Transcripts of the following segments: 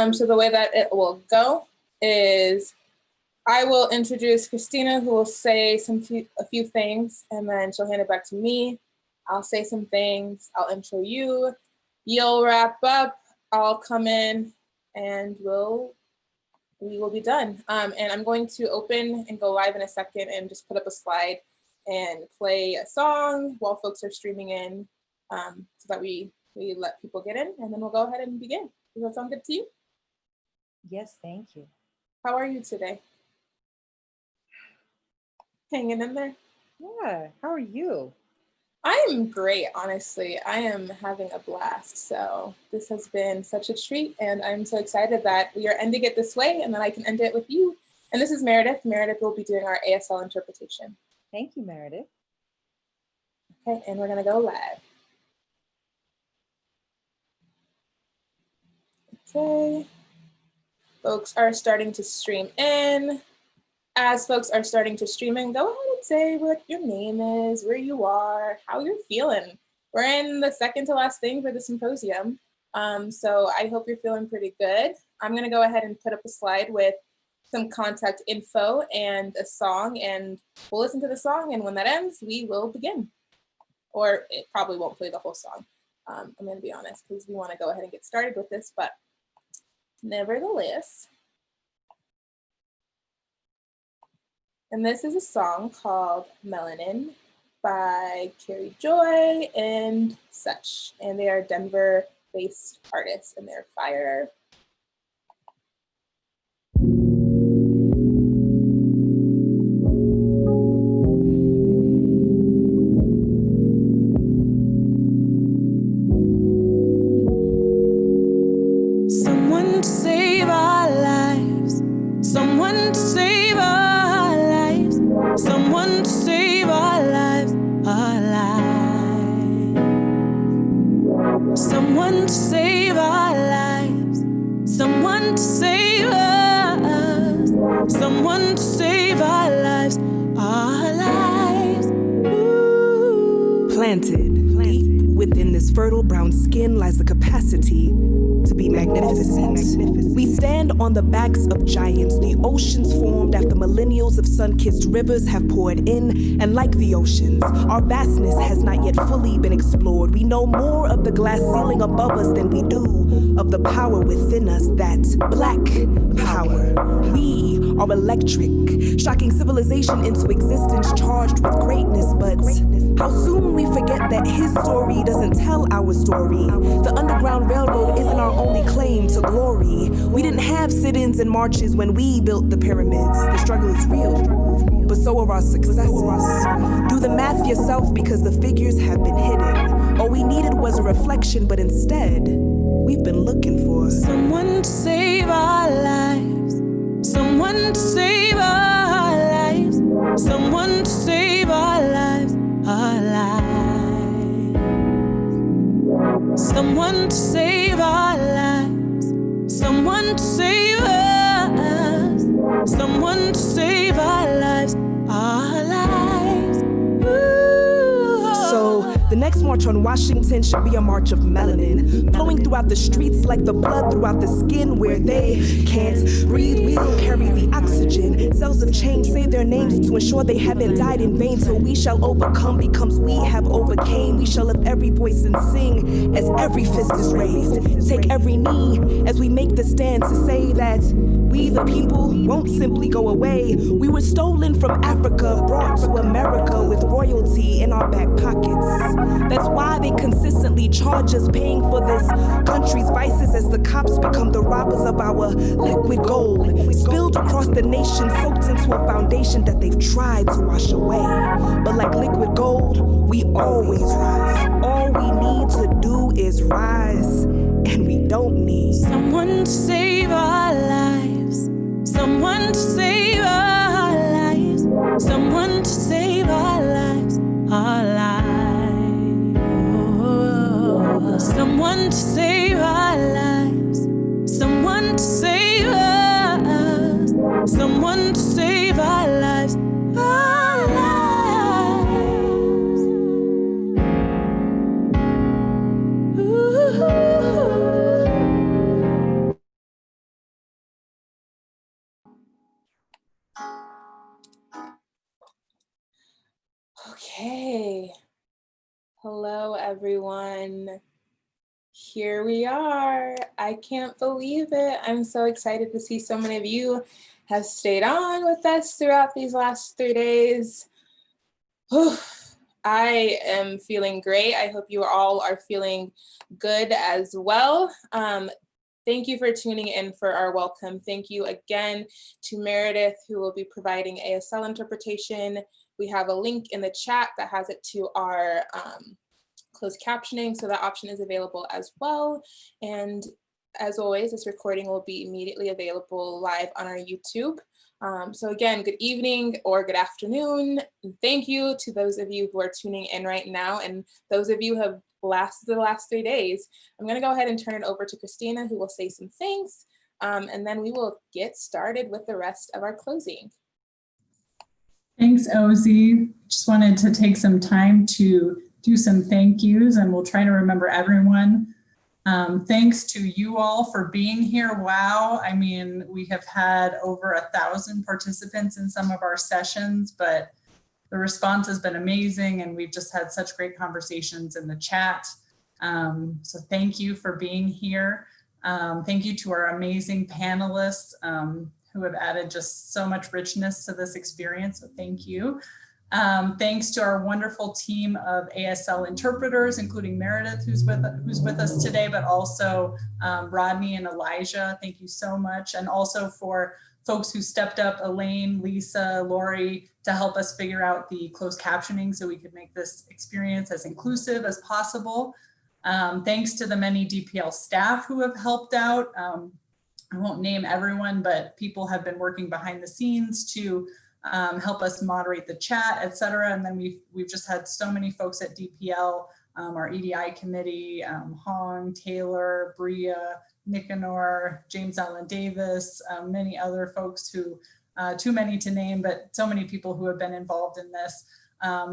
So the way that it will go is I will introduce Christina, who will say a few things, and then she'll hand it back to me. I'll say some things, I'll intro you, you'll wrap up, I'll come in, and we will be done. And I'm going to open and go live in a second and just put up a slide and play a song while folks are streaming in, so that we let people get in, and then we'll go ahead and begin. Does that sound good to you? Yes, thank you. How are you today? Hanging in there? Yeah, how are you? I am great, honestly. I am having a blast. So this has been such a treat, and I'm so excited that we are ending it this way and that I can end it with you. And this is Meredith. Meredith will be doing our ASL interpretation. Thank you, Meredith. Okay, and we're gonna go live. Okay. Folks are starting to stream in. As folks are starting to stream in, go ahead and say what your name is, where you are, how you're feeling. We're in the second to last thing for the symposium. So I hope you're feeling pretty good. I'm gonna go ahead and put up a slide with some contact info and a song, and we'll listen to the song, and when that ends, we will begin. Or it probably won't play the whole song. I'm gonna be honest, because we wanna go ahead and get started with this, but nevertheless. And this is a song called Melanin by Carrie Joy and such. And they are Denver-based artists, and they're fire. Someone to save our lives. Someone to save our lives. Someone to save our lives, our lives. Someone to save our lives. Someone to save us. Someone to save our lives, our lives. Ooh. Planted deep within this fertile brown skin lies the capacity to be magnificent. We stand on the backs of giants, the oceans formed after millennials of sun-kissed rivers have poured in, and like the oceans, our vastness has not yet fully been explored. We know more of the glass ceiling above us than we do of the power within us, that black power. We are electric, shocking civilization into existence charged with greatness, but how soon we forget that his story doesn't tell our story. The Underground Railroad isn't our only claim to glory. We didn't have sit-ins and marches when we built the pyramids. The struggle is real, but so are our successes. Do the math yourself, because the figures have been hidden. All we needed was a reflection, but instead, we've been looking for someone to save our lives. Someone to save our lives. Someone to save our lives, our lives. Someone to save our lives. Someone to save us. Someone to save our lives, our lives. Ooh. So the next march on Washington should be a march of melanin, flowing throughout the streets like the blood throughout the skin. Where they can't breathe, we'll carry the oxygen. Cells of change say their names to ensure they haven't died in vain. So we shall overcome becomes we have overcame. We shall lift every voice and sing as every fist is raised. Take every knee as we make the stand to say that we the people won't simply go away. We were stolen from Africa, brought to America with royalty in our back pockets. That's why they consistently charge us paying for this country's vices as the cops become the robbers of our liquid gold. Spilled across the nation, soaked into a foundation that they've tried to wash away. But like liquid gold, we always rise. All we need to do is rise, and we don't need someone to save our lives. Someone to save our lives. Someone to save our lives, our lives. Someone to save our lives. Someone to save us. Someone to save our lives, our lives. Ooh. Okay. Hello, everyone. Here we are. I can't believe it. I'm so excited to see so many of you have stayed on with us throughout these last 3 days. I am feeling great. I hope you all are feeling good as well. Thank you for tuning in for our welcome. Thank you again to Meredith, who will be providing ASL interpretation. We have a link in the chat that has it to our closed captioning, so that option is available as well. And as always, this recording will be immediately available live on our YouTube. So again, good evening or good afternoon. And thank you to those of you who are tuning in right now, and those of you who have lasted the last 3 days. I'm gonna go ahead and turn it over to Christina, who will say some things, and then we will get started with the rest of our closing. Thanks, Ozzy. Just wanted to take some time to do some thank yous, and we'll try to remember everyone. Thanks to you all for being here. Wow, I mean, we have had over 1,000 participants in some of our sessions, but the response has been amazing, and we've just had such great conversations in the chat. So thank you for being here. Thank you to our amazing panelists who have added just so much richness to this experience, so thank you. Thanks to our wonderful team of ASL interpreters, including Meredith, who's with us today, but also Rodney and Elijah. Thank you so much. And also for folks who stepped up, Elaine, Lisa, Lori, to help us figure out the closed captioning so we could make this experience as inclusive as possible. Thanks to the many DPL staff who have helped out. I won't name everyone, but people have been working behind the scenes to help us moderate the chat, et cetera. And then we've just had so many folks at DPL, our EDI committee, Hong, Taylor, Bria, Nicanor, James Allen Davis, many other folks who, too many to name, but so many people who have been involved in this.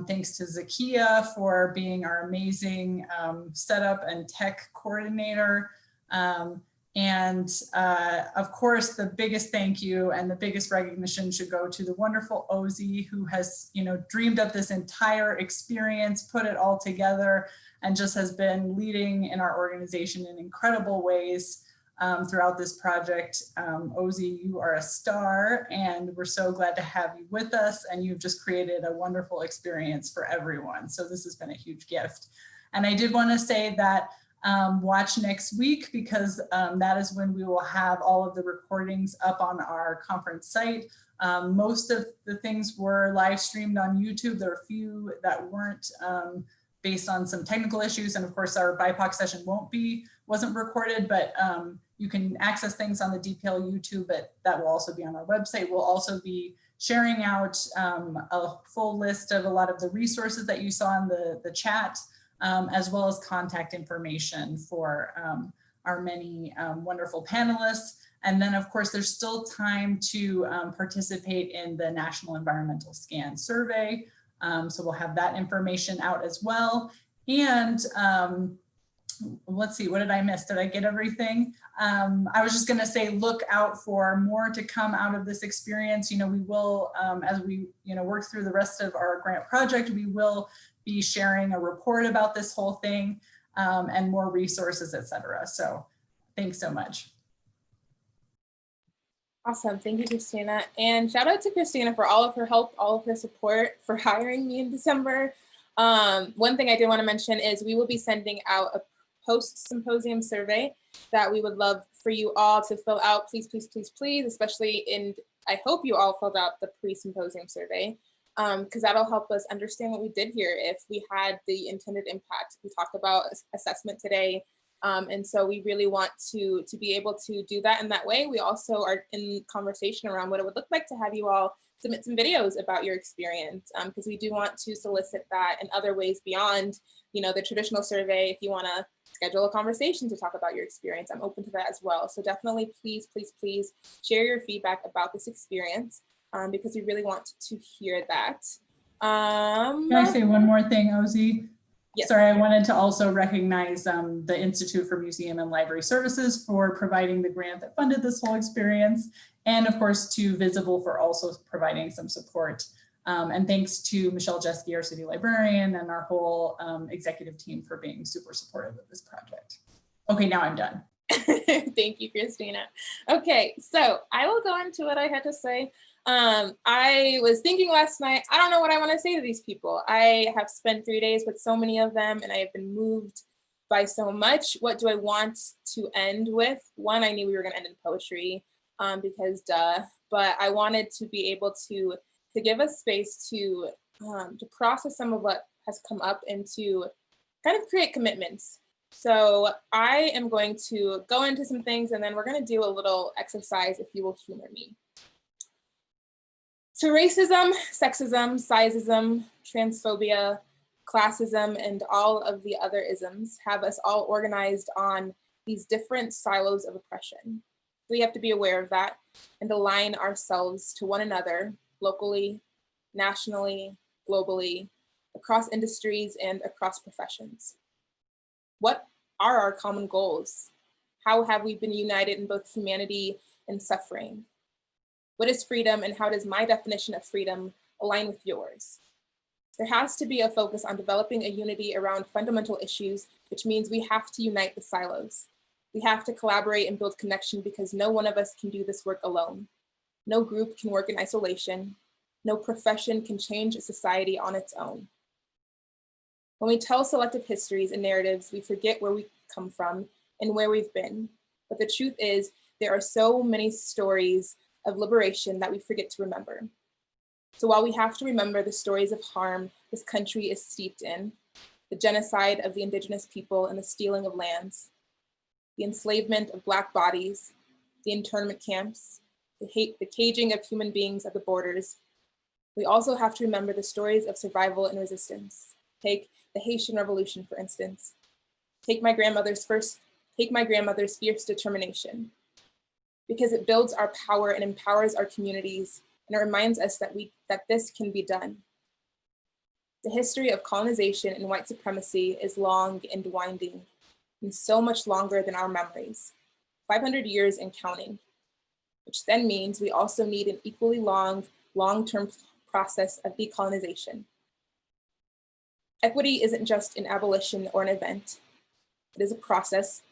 Thanks to Zakia for being our amazing setup and tech coordinator. And of course, the biggest thank you and the biggest recognition should go to the wonderful Ozzy, who has, dreamed up this entire experience, put it all together, and just has been leading in our organization in incredible ways throughout this project. Ozzy, you are a star, and we're so glad to have you with us, and you've just created a wonderful experience for everyone. So this has been a huge gift. And I did want to say that watch next week, because that is when we will have all of the recordings up on our conference site. Most of the things were live streamed on YouTube. There are a few that weren't based on some technical issues. And of course, our BIPOC session wasn't recorded, but you can access things on the DPL YouTube, but that will also be on our website. We'll also be sharing out a full list of a lot of the resources that you saw in the chat, as well as contact information for our many wonderful panelists. And then of course, there's still time to participate in the National Environmental Scan Survey. So we'll have that information out as well. And let's see, what did I miss? Did I get everything? I was just gonna say, look out for more to come out of this experience. We will, as we work through the rest of our grant project, we will be sharing a report about this whole thing and more resources, et cetera. So thanks so much. Awesome, thank you, Christina. And shout out to Christina for all of her help, all of her support, for hiring me in December. One thing I did want to mention is we will be sending out a post-symposium survey that we would love for you all to fill out. Please, please, please, please, especially I hope you all filled out the pre-symposium survey, because that'll help us understand what we did here, if we had the intended impact. We talked about assessment today. And so we really want to be able to do that in that way. We also are in conversation around what it would look like to have you all submit some videos about your experience, because we do want to solicit that in other ways beyond, the traditional survey. If you want to schedule a conversation to talk about your experience, I'm open to that as well. So definitely, please, please, please share your feedback about this experience, because we really want to hear that. Can I say one more thing, Ozzy? Yes. Sorry, I wanted to also recognize the Institute for Museum and Library Services for providing the grant that funded this whole experience. And of course to Visible for also providing some support. And thanks to Michelle Jeske, our city librarian, and our whole executive team for being super supportive of this project. Okay, now I'm done. Thank you, Christina. Okay, so I will go into what I had to say. I was thinking last night, I don't know what I want to say to these people. I have spent 3 days with so many of them and I have been moved by so much. What do I want to end with? One, I knew we were going to end in poetry because duh, but I wanted to be able to give us space to process some of what has come up and to kind of create commitments. So I am going to go into some things and then we're going to do a little exercise if you will humor me. So racism, sexism, sizeism, transphobia, classism, and all of the other isms have us all organized on these different silos of oppression. We have to be aware of that and align ourselves to one another locally, nationally, globally, across industries and across professions. What are our common goals? How have we been united in both humanity and suffering? What is freedom and how does my definition of freedom align with yours? There has to be a focus on developing a unity around fundamental issues, which means we have to unite the silos. We have to collaborate and build connection because no one of us can do this work alone. No group can work in isolation. No profession can change a society on its own. When we tell selective histories and narratives, we forget where we come from and where we've been. But the truth is, there are so many stories of liberation that we forget to remember. So while we have to remember the stories of harm this country is steeped in, the genocide of the indigenous people and the stealing of lands, the enslavement of Black bodies, the internment camps, the caging of human beings at the borders, we also have to remember the stories of survival and resistance. Take the Haitian Revolution, for instance. Take my grandmother's fierce determination, because it builds our power and empowers our communities, and it reminds us that this can be done. The history of colonization and white supremacy is long and winding, and so much longer than our memories, 500 years and counting, which then means we also need an equally long-term process of decolonization. Equity isn't just an abolition or an event. It is a process,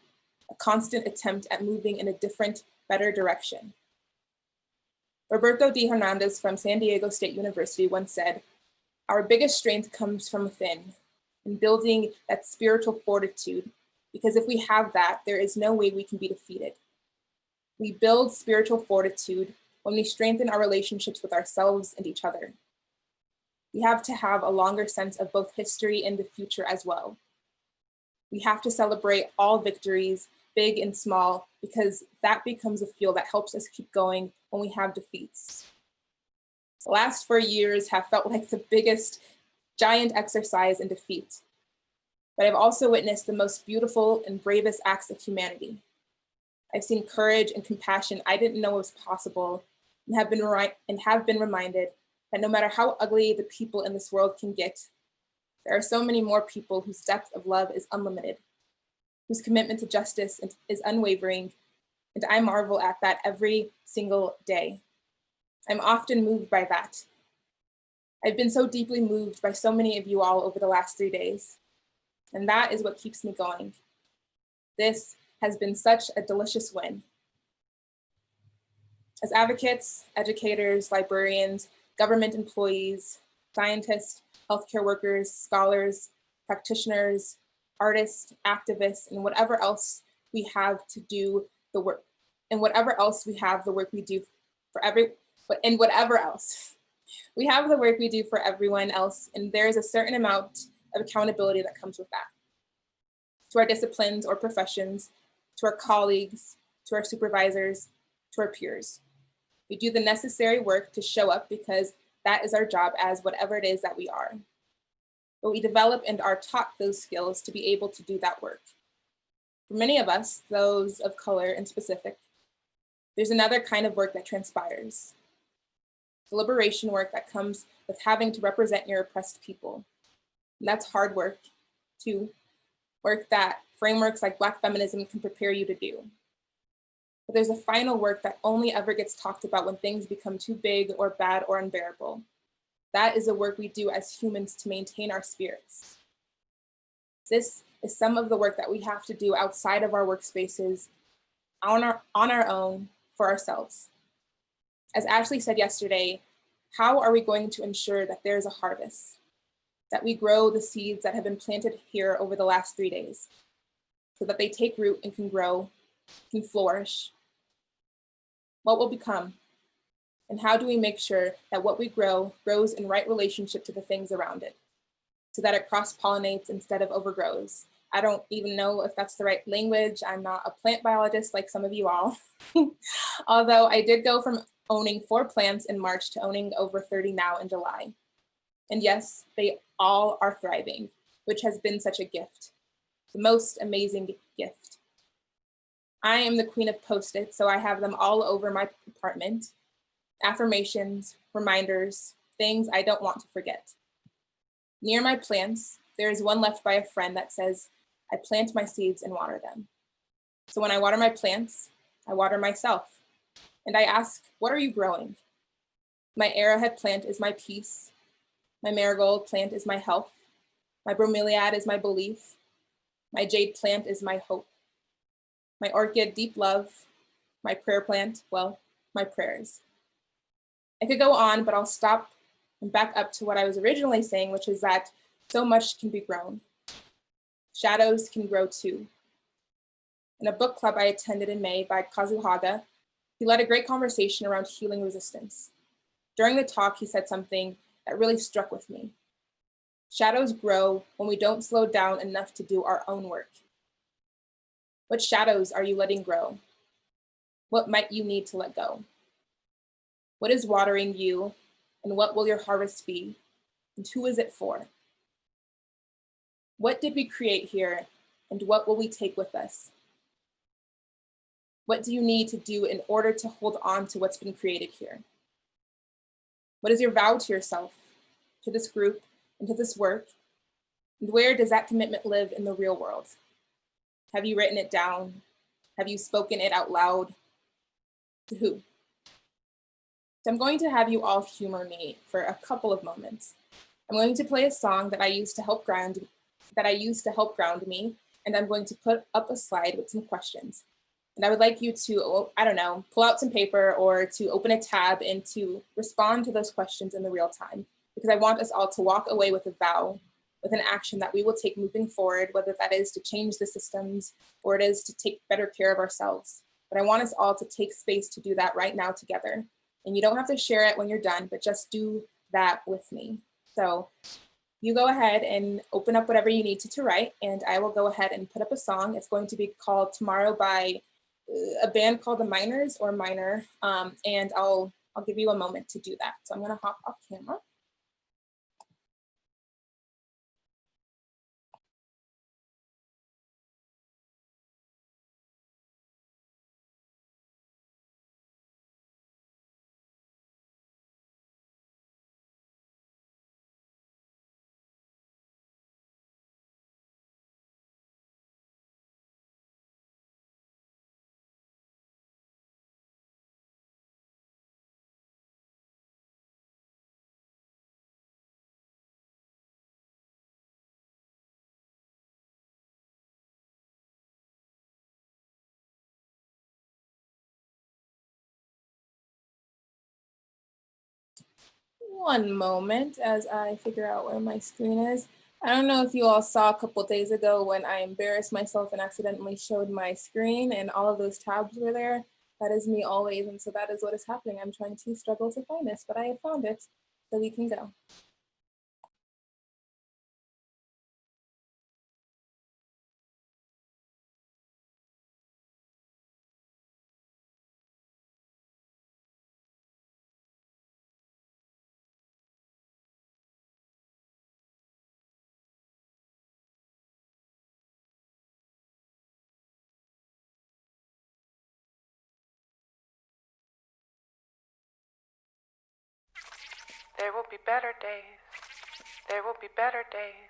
a constant attempt at moving in a different, better direction. Roberto D. Hernandez from San Diego State University once said, "Our biggest strength comes from within, in building that spiritual fortitude, because if we have that, there is no way we can be defeated. We build spiritual fortitude when we strengthen our relationships with ourselves and each other. We have to have a longer sense of both history and the future as well. We have to celebrate all victories, big and small, because that becomes a fuel that helps us keep going when we have defeats. The last 4 years have felt like the biggest giant exercise in defeat, but I've also witnessed the most beautiful and bravest acts of humanity. I've seen courage and compassion I didn't know was possible, and have been reminded that no matter how ugly the people in this world can get, there are so many more people whose depth of love is unlimited, whose commitment to justice is unwavering, and I marvel at that every single day. I'm often moved by that. I've been so deeply moved by so many of you all over the last 3 days, and that is what keeps me going. This has been such a delicious win. As advocates, educators, librarians, government employees, scientists, healthcare workers, scholars, practitioners, artists, activists, and whatever else we have to do the work, and whatever else we have the work we do for whatever else. We have the work we do for everyone else, and there's a certain amount of accountability that comes with that. To our disciplines or professions, to our colleagues, to our supervisors, to our peers. We do the necessary work to show up because that is our job as whatever it is that we are. But we develop and are taught those skills to be able to do that work. For many of us, those of color in specific, there's another kind of work that transpires. The liberation work that comes with having to represent your oppressed people. And that's hard work, 2, work that frameworks like Black feminism can prepare you to do. But there's a final work that only ever gets talked about when things become too big or bad or unbearable. That is the work we do as humans to maintain our spirits. This is some of the work that we have to do outside of our workspaces, on our own, for ourselves. As Ashley said yesterday, how are we going to ensure that there is a harvest, that we grow the seeds that have been planted here over the last 3 days, so that they take root and can grow, can flourish? What will become? And how do we make sure that what we grow grows in right relationship to the things around it, so that it cross-pollinates instead of overgrows? I don't even know if that's the right language. I'm not a plant biologist like some of you all. Although I did go from owning 4 plants in March to owning over 30 now in July. And yes, they all are thriving, which has been such a gift, the most amazing gift. I am the queen of Post-its, so I have them all over my apartment. Affirmations, reminders, things I don't want to forget. Near my plants, there is one left by a friend that says, I plant my seeds and water them. So when I water my plants, I water myself. And I ask, what are you growing? My arrowhead plant is my peace. My marigold plant is my health. My bromeliad is my belief. My jade plant is my hope. My orchid, deep love. My prayer plant, well, my prayers. I could go on, but I'll stop and back up to what I was originally saying, which is that so much can be grown. Shadows can grow too. In a book club I attended in May by Kazu Haga, he led a great conversation around healing resistance. During the talk, he said something that really struck with me. Shadows grow when we don't slow down enough to do our own work. What shadows are you letting grow? What might you need to let go? What is watering you, and what will your harvest be, and who is it for? What did we create here, and what will we take with us? What do you need to do in order to hold on to what's been created here? What is your vow to yourself, to this group, and to this work? And where does that commitment live in the real world? Have you written it down? Have you spoken it out loud? To who? So I'm going to have you all humor me for a couple of moments. I'm going to play a song that I used to help ground me, and I'm going to put up a slide with some questions. And I would like you to, I don't know, pull out some paper or to open a tab and to respond to those questions in the real time, because I want us all to walk away with a vow, with an action that we will take moving forward, whether that is to change the systems or it is to take better care of ourselves. But I want us all to take space to do that right now together. And you don't have to share it when you're done, but just do that with me. So you go ahead and open up whatever you need to write, and I will go ahead and put up a song. It's going to be called Tomorrow by a band called the Miners or Minor, and I'll give you a moment to do that. So I'm gonna hop off camera. One moment as I figure out where my screen is. I don't know if you all saw a couple days ago when I embarrassed myself and accidentally showed my screen and all of those tabs were there. That is me always, and so that is what is happening. I'm trying to struggle to find this, but I have found it, so we can go. There will be better days. There will be better days.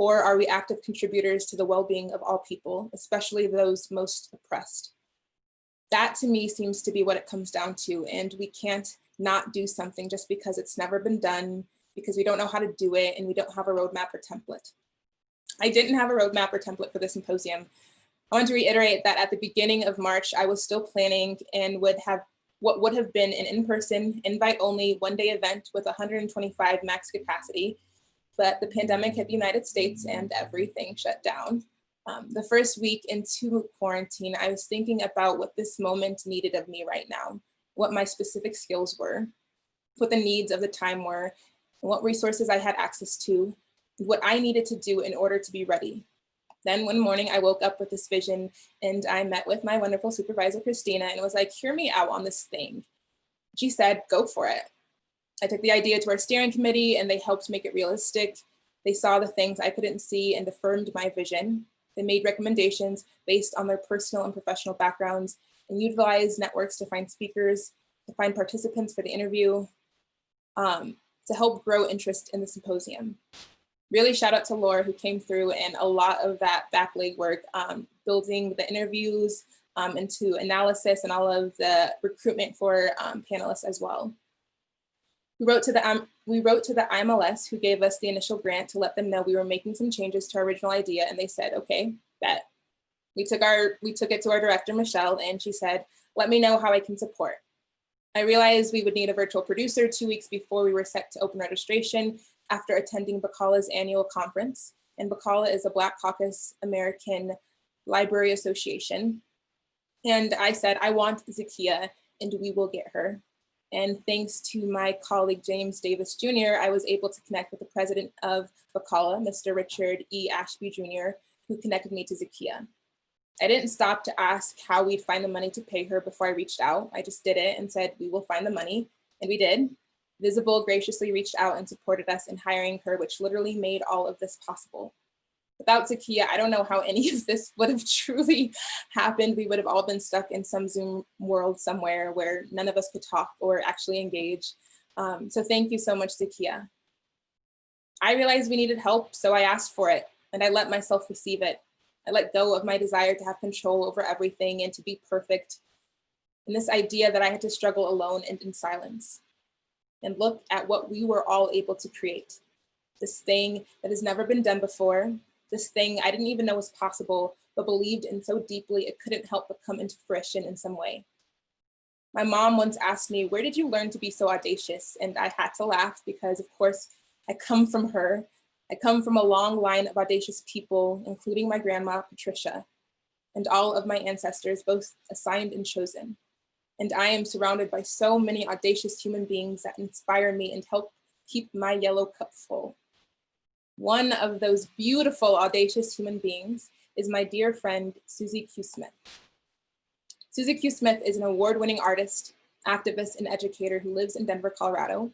Or are we active contributors to the well-being of all people, especially those most oppressed? That to me seems to be what it comes down to, and we can't not do something just because it's never been done, because we don't know how to do it, and we don't have a roadmap or template. I didn't have a roadmap or template for the symposium. I want to reiterate that at the beginning of March, I was still planning and would have what would have been an in-person, invite-only, one-day event with 125 max capacity, but the pandemic hit the United States and everything shut down. The first week into quarantine, I was thinking about what this moment needed of me right now, what my specific skills were, what the needs of the time were, and what resources I had access to, what I needed to do in order to be ready. Then one morning I woke up with this vision and I met with my wonderful supervisor, Christina, and was like, hear me out on this thing. She said, go for it. I took the idea to our steering committee and they helped make it realistic. They saw the things I couldn't see and affirmed my vision. They made recommendations based on their personal and professional backgrounds and utilized networks to find speakers, to find participants for the interview, to help grow interest in the symposium. Really shout out to Laura who came through and a lot of that back leg work, building the interviews into analysis and all of the recruitment for panelists as well. We wrote to the IMLS who gave us the initial grant to let them know we were making some changes to our original idea, and they said, okay, bet. We took it to our director, Michelle, and she said, let me know how I can support. I realized we would need a virtual producer 2 weeks before we were set to open registration after attending BACALA's annual conference. And BACALA is a Black Caucus American Library Association. And I said, I want Zakia and we will get her. And thanks to my colleague, James Davis Jr., I was able to connect with the president of BACALA, Mr. Richard E. Ashby Jr., who connected me to Zakia. I didn't stop to ask how we'd find the money to pay her before I reached out. I just did it and said, we will find the money, and we did. Visible graciously reached out and supported us in hiring her, which literally made all of this possible. Without Zakia, I don't know how any of this would have truly happened. We would have all been stuck in some Zoom world somewhere where none of us could talk or actually engage. So thank you so much, Zakia. I realized we needed help, so I asked for it, and I let myself receive it. I let go of my desire to have control over everything and to be perfect, and this idea that I had to struggle alone and in silence. And look at what we were all able to create. This thing that has never been done before, this thing I didn't even know was possible, but believed in so deeply it couldn't help but come into fruition in some way. My mom once asked me, where did you learn to be so audacious? And I had to laugh because, of course, I come from her. I come from a long line of audacious people, including my grandma, Patricia, and all of my ancestors, both assigned and chosen. And I am surrounded by so many audacious human beings that inspire me and help keep my yellow cup full. One of those beautiful, audacious human beings is my dear friend, Susie Q. Smith. Susie Q. Smith is an award-winning artist, activist, and educator who lives in Denver, Colorado.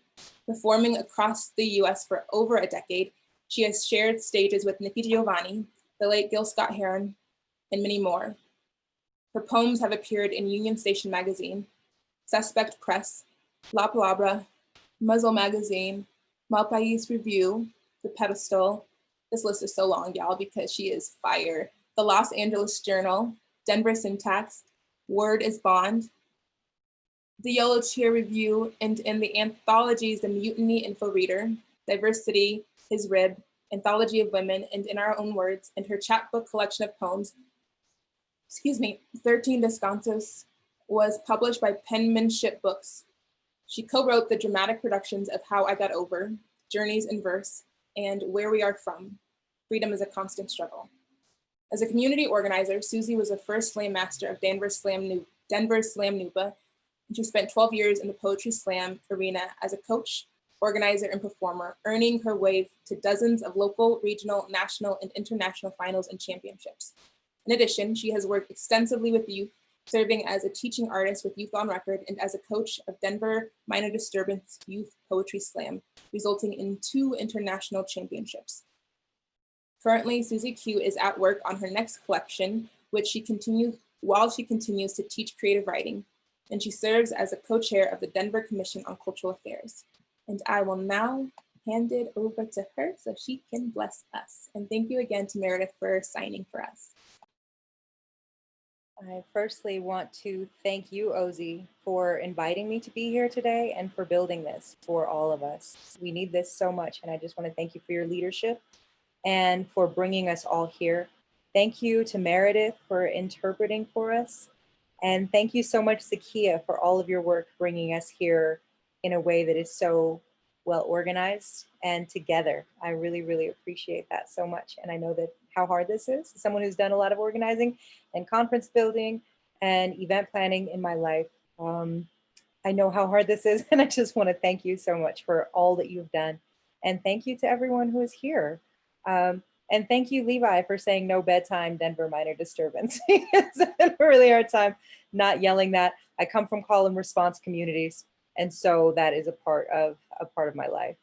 Performing across the US for over a decade, she has shared stages with Nikki Giovanni, the late Gil Scott-Heron, and many more. Her poems have appeared in Union Station Magazine, Suspect Press, La Palabra, Muzzle Magazine, Malpais Review, The Pedestal. This list is so long, y'all, because she is fire. The Los Angeles Journal, Denver Syntax, Word is Bond, the Yellow Chair Review, and in the anthologies, The Mutiny Info Reader, Diversity, His Rib, Anthology of Women, and In Our Own Words, and her chapbook collection of poems, 13 Descansos, was published by Penmanship Books. She co-wrote the dramatic productions of How I Got Over, Journeys in Verse, and Where We Are From, Freedom is a Constant Struggle. As a community organizer, Susie was the first slam master of Denver Slam Nuba, and she spent 12 years in the poetry slam arena as a coach, organizer, and performer, earning her way to dozens of local, regional, national, and international finals and championships. In addition, she has worked extensively with youth, serving as a teaching artist with Youth on Record and as a coach of Denver Minor Disturbance Youth Poetry Slam, resulting in 2 international championships. Currently, Susie Q is at work on her next collection, which she continues to teach creative writing, and she serves as a co-chair of the Denver Commission on Cultural Affairs. And I will now hand it over to her so she can bless us. And thank you again to Meredith for signing for us. I firstly want to thank you, Ozzy, for inviting me to be here today and for building this for all of us. We need this so much, and I just want to thank you for your leadership and for bringing us all here. Thank you to Meredith for interpreting for us. And thank you so much, Zakia, for all of your work bringing us here in a way that is so well organized and together. I really, really appreciate that so much. And I know that how hard this is. As someone who's done a lot of organizing and conference building and event planning in my life, I know how hard this is. And I just want to thank you so much for all that you've done. And thank you to everyone who is here. And thank you, Levi, for saying no bedtime, Denver minor disturbance. It's a really hard time not yelling that. I come from call and response communities, and so that is a part of my life.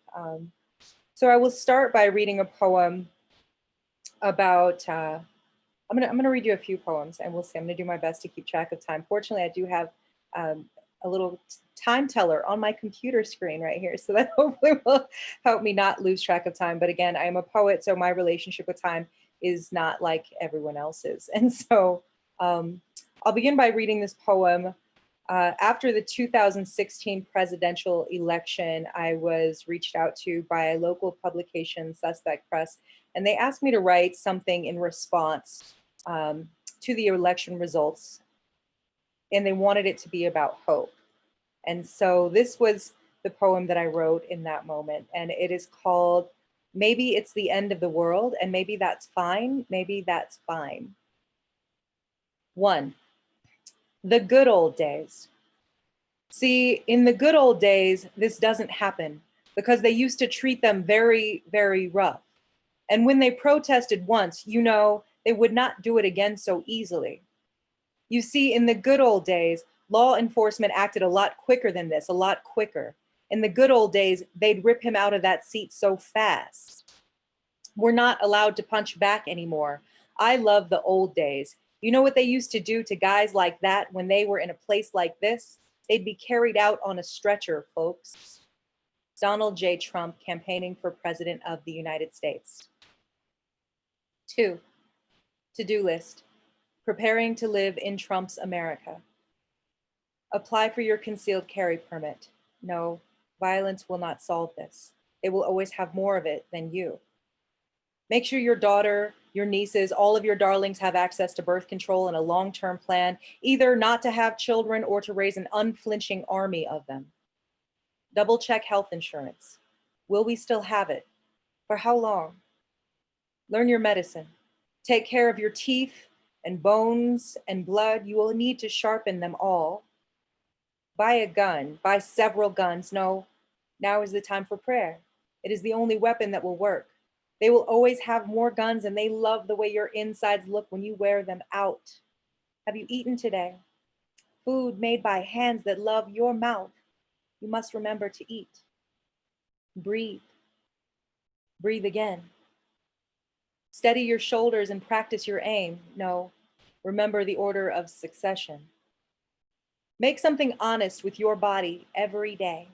So I will start by reading a poem about. I'm gonna read you a few poems, and we'll see. I'm gonna do my best to keep track of time. Fortunately, I do have a little time teller on my computer screen right here, so that hopefully will help me not lose track of time. But again, I am a poet, so my relationship with time is not like everyone else's. And so I'll begin by reading this poem. After the 2016 presidential election, I was reached out to by a local publication, Suspect Press, and they asked me to write something in response to the election results, and they wanted it to be about hope. And so this was the poem that I wrote in that moment, and it is called Maybe It's the End of the World, and Maybe That's Fine, Maybe That's Fine. 1. The good old days. See, in the good old days, this doesn't happen because they used to treat them very, very rough. And when they protested once, you know, they would not do it again so easily. You see, in the good old days, law enforcement acted a lot quicker than this, a lot quicker. In the good old days, they'd rip him out of that seat so fast. We're not allowed to punch back anymore. I love the old days. You know what they used to do to guys like that when they were in a place like this? They'd be carried out on a stretcher, folks. Donald J. Trump campaigning for President of the United States. 2. To-do list. Preparing to live in Trump's America. Apply for your concealed carry permit. No, violence will not solve this. It will always have more of it than you. Make sure your daughter, your nieces, all of your darlings have access to birth control and a long-term plan, either not to have children or to raise an unflinching army of them. Double check health insurance. Will we still have it? For how long? Learn your medicine. Take care of your teeth and bones and blood. You will need to sharpen them all. Buy a gun, buy several guns. No, now is the time for prayer. It is the only weapon that will work. They will always have more guns, and they love the way your insides look when you wear them out. Have you eaten today? Food made by hands that love your mouth. You must remember to eat. Breathe. Breathe again. Steady your shoulders and practice your aim. No, remember the order of succession. Make something honest with your body every day.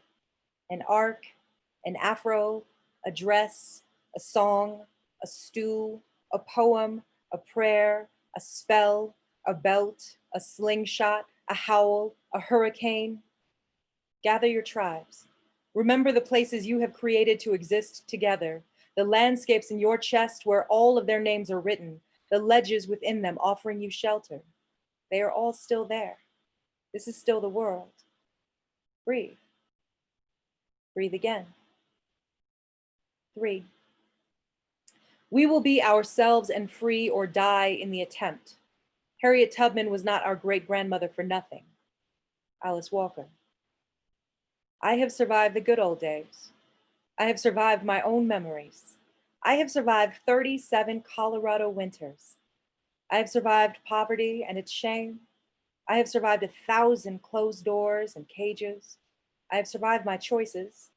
An arc, an afro, a dress, a song, a stew, a poem, a prayer, a spell, a belt, a slingshot, a howl, a hurricane. Gather your tribes. Remember the places you have created to exist together, the landscapes in your chest where all of their names are written, the ledges within them offering you shelter. They are all still there. This is still the world. Breathe. Breathe again. 3. We will be ourselves and free or die in the attempt. Harriet Tubman was not our great-grandmother for nothing. Alice Walker. I have survived the good old days. I have survived my own memories. I have survived 37 Colorado winters. I have survived poverty and its shame. I have survived 1,000 closed doors and cages. I have survived my choices.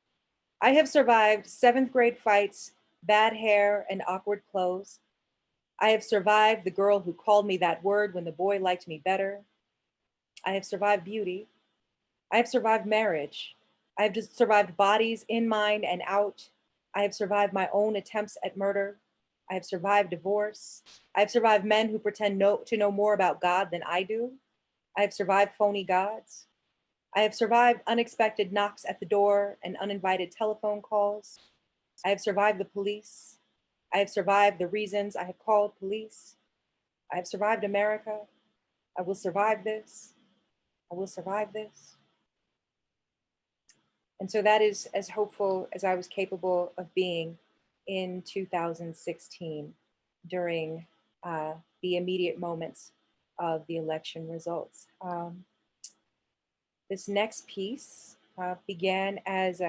I have survived 7th grade fights, bad hair, and awkward clothes. I have survived the girl who called me that word when the boy liked me better. I have survived beauty. I have survived marriage. I have just survived bodies in, mind, and out. I have survived my own attempts at murder. I have survived divorce. I have survived men who pretend to know more about God than I do. I have survived phony gods. I have survived unexpected knocks at the door and uninvited telephone calls. I have survived the police. I have survived the reasons I have called police. I have survived America. I will survive this. I will survive this. And so that is as hopeful as I was capable of being in 2016 during the immediate moments of the election results. This next piece began as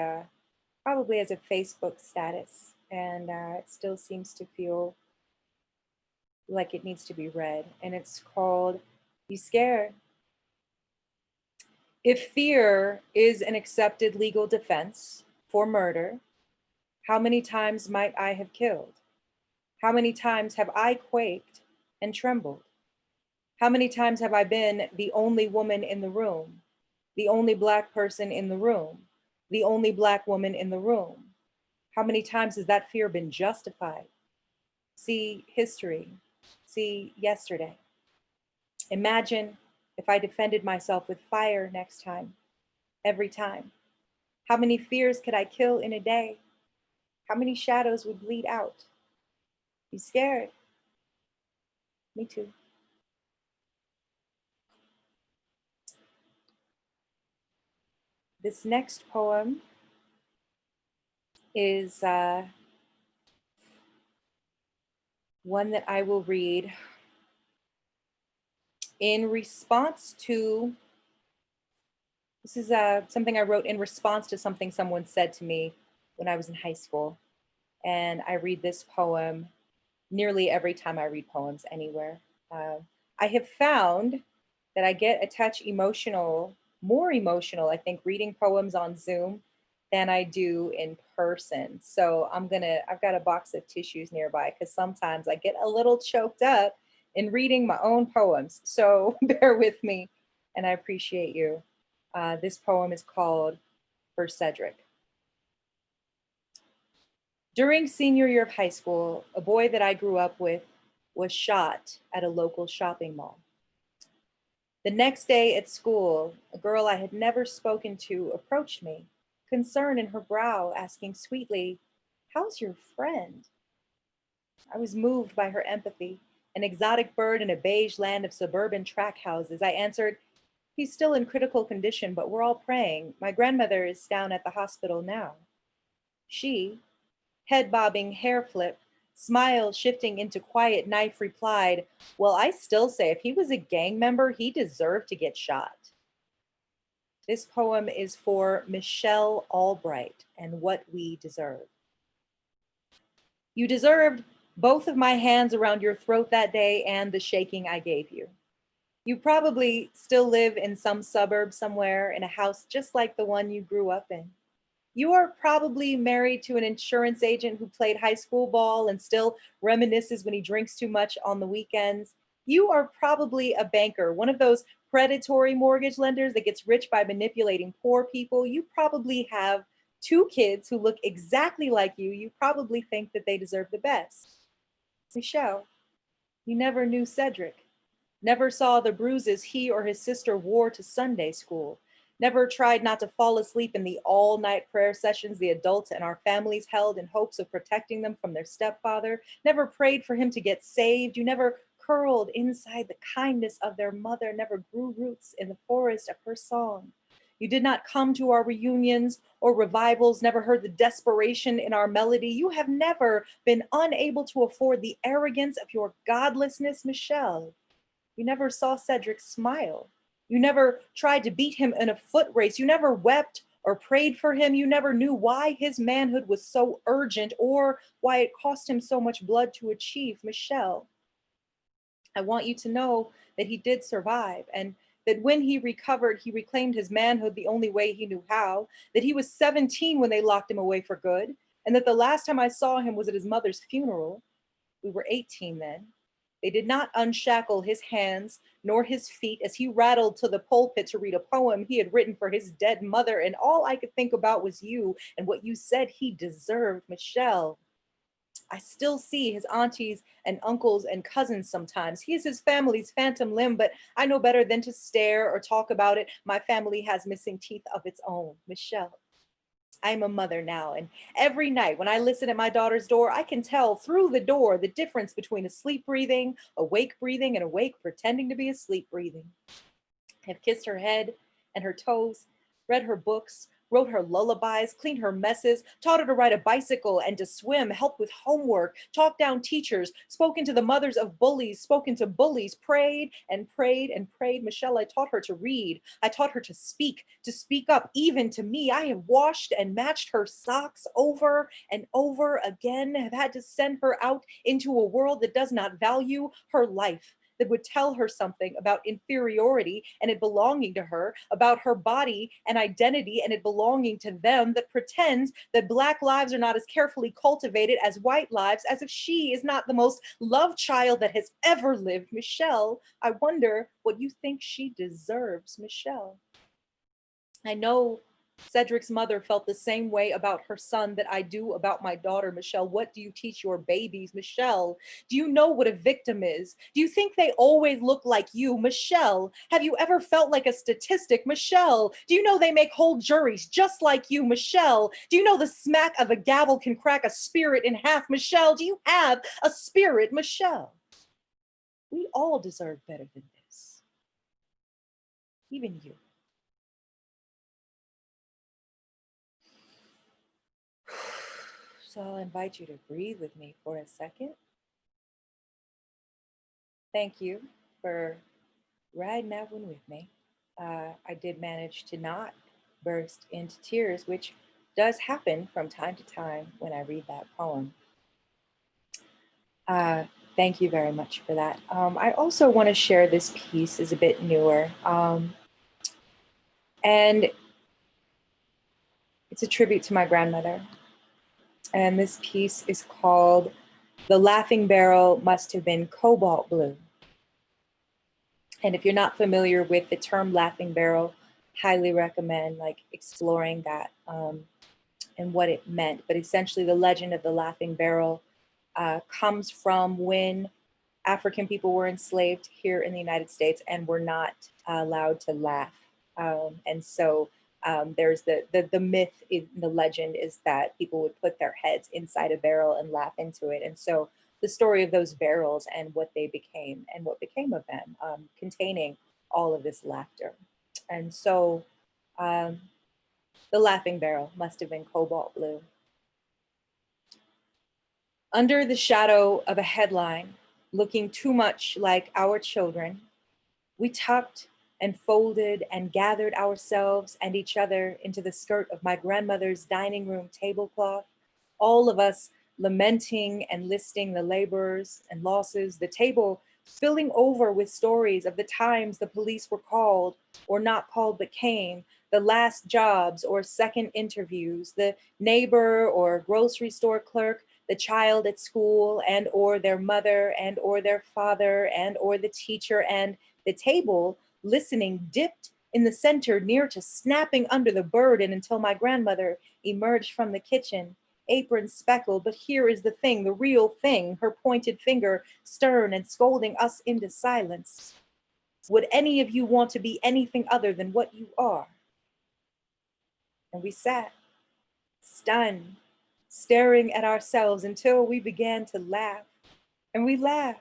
probably as a Facebook status, and it still seems to feel like it needs to be read. And it's called "You Scared." If fear is an accepted legal defense for murder, how many times might I have killed? How many times have I quaked and trembled? How many times have I been the only woman in the room, the only Black person in the room, the only Black woman in the room? How many times has that fear been justified? See history, see yesterday. Imagine if I defended myself with fire next time, every time. How many fears could I kill in a day? How many shadows would bleed out? You scared? Me too. This next poem is one that I will read in response to, this is something I wrote in response to something someone said to me when I was in high school. And I read this poem nearly every time I read poems anywhere. I have found that I get a touch emotional, more emotional, I think, reading poems on Zoom than I do in person. So I've got a box of tissues nearby because sometimes I get a little choked up in reading my own poems. So bear with me and I appreciate you. This poem is called For Cedric. During senior year of high school, a boy that I grew up with was shot at a local shopping mall. The next day at school, a girl I had never spoken to approached me, concern in her brow, asking sweetly, "How's your friend?" I was moved by her empathy, an exotic bird in a beige land of suburban track houses. I answered, "He's still in critical condition, but we're all praying. My grandmother is down at the hospital now." She, head bobbing, hair flip, smile shifting into quiet knife, replied, "Well, I still say if he was a gang member, he deserved to get shot." This poem is for Michelle Albright and What We Deserve. You deserved both of my hands around your throat that day and the shaking I gave you. You probably still live in some suburb somewhere in a house just like the one you grew up in. You are probably married to an insurance agent who played high school ball and still reminisces when he drinks too much on the weekends. You are probably a banker, one of those predatory mortgage lenders that gets rich by manipulating poor people. You probably have 2 kids who look exactly like you. You probably think that they deserve the best. Michelle, you never knew Cedric, never saw the bruises he or his sister wore to Sunday school, never tried not to fall asleep in the all-night prayer sessions the adults and our families held in hopes of protecting them from their stepfather, never prayed for him to get saved. You never curled inside the kindness of their mother, never grew roots in the forest of her song. You did not come to our reunions or revivals, never heard the desperation in our melody. You have never been unable to afford the arrogance of your godlessness, Michelle. You never saw Cedric smile. You never tried to beat him in a foot race. You never wept or prayed for him. You never knew why his manhood was so urgent or why it cost him so much blood to achieve. Michelle, I want you to know that he did survive, and that when he recovered, he reclaimed his manhood the only way he knew how, that he was 17 when they locked him away for good, and that the last time I saw him was at his mother's funeral. We were 18 then. They did not unshackle his hands nor his feet as he rattled to the pulpit to read a poem he had written for his dead mother. And all I could think about was you and what you said he deserved, Michelle. I still see his aunties and uncles and cousins sometimes. He is his family's phantom limb, but I know better than to stare or talk about it. My family has missing teeth of its own. Michelle, I'm a mother now, and every night when I listen at my daughter's door, I can tell through the door the difference between asleep breathing, and awake pretending to be asleep breathing. I have kissed her head and her toes, read her books, wrote her lullabies, cleaned her messes, taught her to ride a bicycle and to swim, helped with homework, talked down teachers, spoken to the mothers of bullies, spoken to bullies, prayed and prayed and prayed. Michelle, I taught her to read. I taught her to speak up, even to me. I have washed and matched her socks over and over again, have had to send her out into a world that does not value her life, that would tell her something about inferiority and it belonging to her, about her body and identity and it belonging to them, that pretends that Black lives are not as carefully cultivated as white lives, as if she is not the most loved child that has ever lived. Michelle, I wonder what you think she deserves, Michelle. I know Cedric's mother felt the same way about her son that I do about my daughter, Michelle. What do you teach your babies, Michelle? Do you know what a victim is? Do you think they always look like you, Michelle? Have you ever felt like a statistic, Michelle? Do you know they make whole juries just like you, Michelle? Do you know the smack of a gavel can crack a spirit in half, Michelle? Do you have a spirit, Michelle? We all deserve better than this. Even you. So I'll invite you to breathe with me for a second. Thank you for riding that one with me. I did manage to not burst into tears, which does happen from time to time when I read that poem. Thank you very much for that. I also want to share this piece is a bit newer. And it's a tribute to my grandmother. And this piece is called "The Laughing Barrel Must Have Been Cobalt Blue." And if you're not familiar with the term laughing barrel, highly recommend exploring that and what it meant. But essentially the legend of the laughing barrel comes from when African people were enslaved here in the United States and were not allowed to laugh. And so there's the myth in the legend is that people would put their heads inside a barrel and laugh into it. And so the story of those barrels and what they became and what became of them, containing all of this laughter. And so the laughing barrel must have been cobalt blue. Under the shadow of a headline, looking too much like our children, we tucked and folded and gathered ourselves and each other into the skirt of my grandmother's dining room tablecloth, all of us lamenting and listing the laborers and losses, the table spilling over with stories of the times the police were called or not called but came, the last jobs or second interviews, the neighbor or grocery store clerk, the child at school and or their mother and or their father and or the teacher, and the table listening dipped in the center near to snapping under the burden until my grandmother emerged from the kitchen, apron speckled. But here is the thing, the real thing, her pointed finger stern and scolding us into silence. Would any of you want to be anything other than what you are? And we sat, stunned, staring at ourselves until we began to laugh. And we laughed.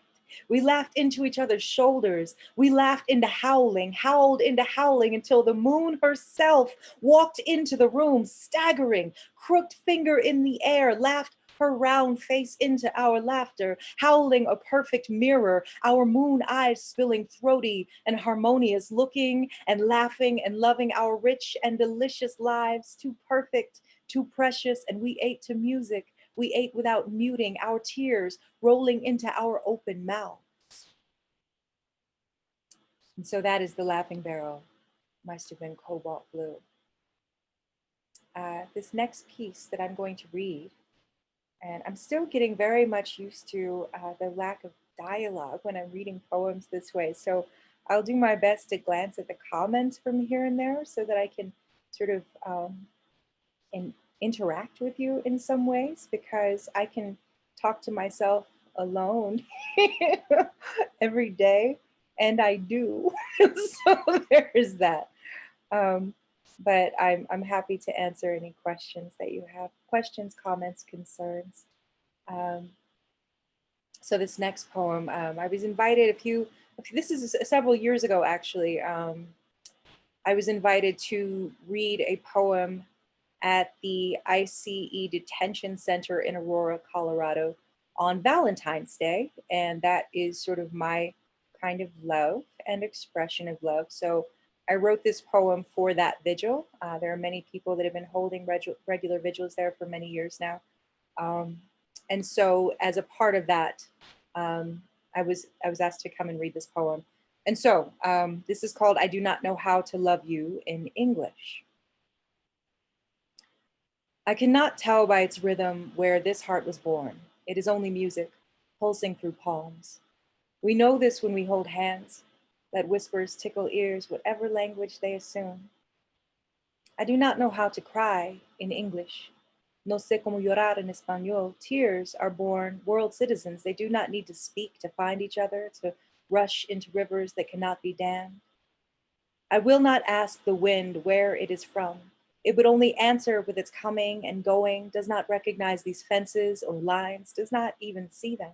We laughed into each other's shoulders. We laughed into howling, howled into howling until the moon herself walked into the room, staggering, crooked finger in the air, laughed her round face into our laughter, howling a perfect mirror, our moon eyes spilling throaty and harmonious, looking and laughing and loving our rich and delicious lives, too perfect, too precious, and we ate to music. We ate without muting, our tears rolling into our open mouths. And so that is the laughing barrel, must have been cobalt blue. This next piece that I'm going to read, and I'm still getting very much used to the lack of dialogue when I'm reading poems this way. So I'll do my best to glance at the comments from here and there so that I can sort of interact with you in some ways, because I can talk to myself alone every day, and I do. So there's that. But I'm happy to answer any questions that you have, questions, comments, concerns. So this next poem, I was invited this is several years ago actually. I was invited to read a poem at the ICE Detention Center in Aurora, Colorado on Valentine's Day. And that is sort of my kind of love and expression of love. So I wrote this poem for that vigil. There are many people that have been holding regular vigils there for many years now. And so as a part of that, I was asked to come and read this poem. And so this is called I Do Not Know How to Love You in English. I cannot tell by its rhythm where this heart was born. It is only music, pulsing through palms. We know this when we hold hands, that whispers tickle ears, whatever language they assume. I do not know how to cry in English. No sé cómo llorar en español. Tears are born world citizens. They do not need to speak to find each other, to rush into rivers that cannot be dammed. I will not ask the wind where it is from. It would only answer with its coming and going, does not recognize these fences or lines, does not even see them.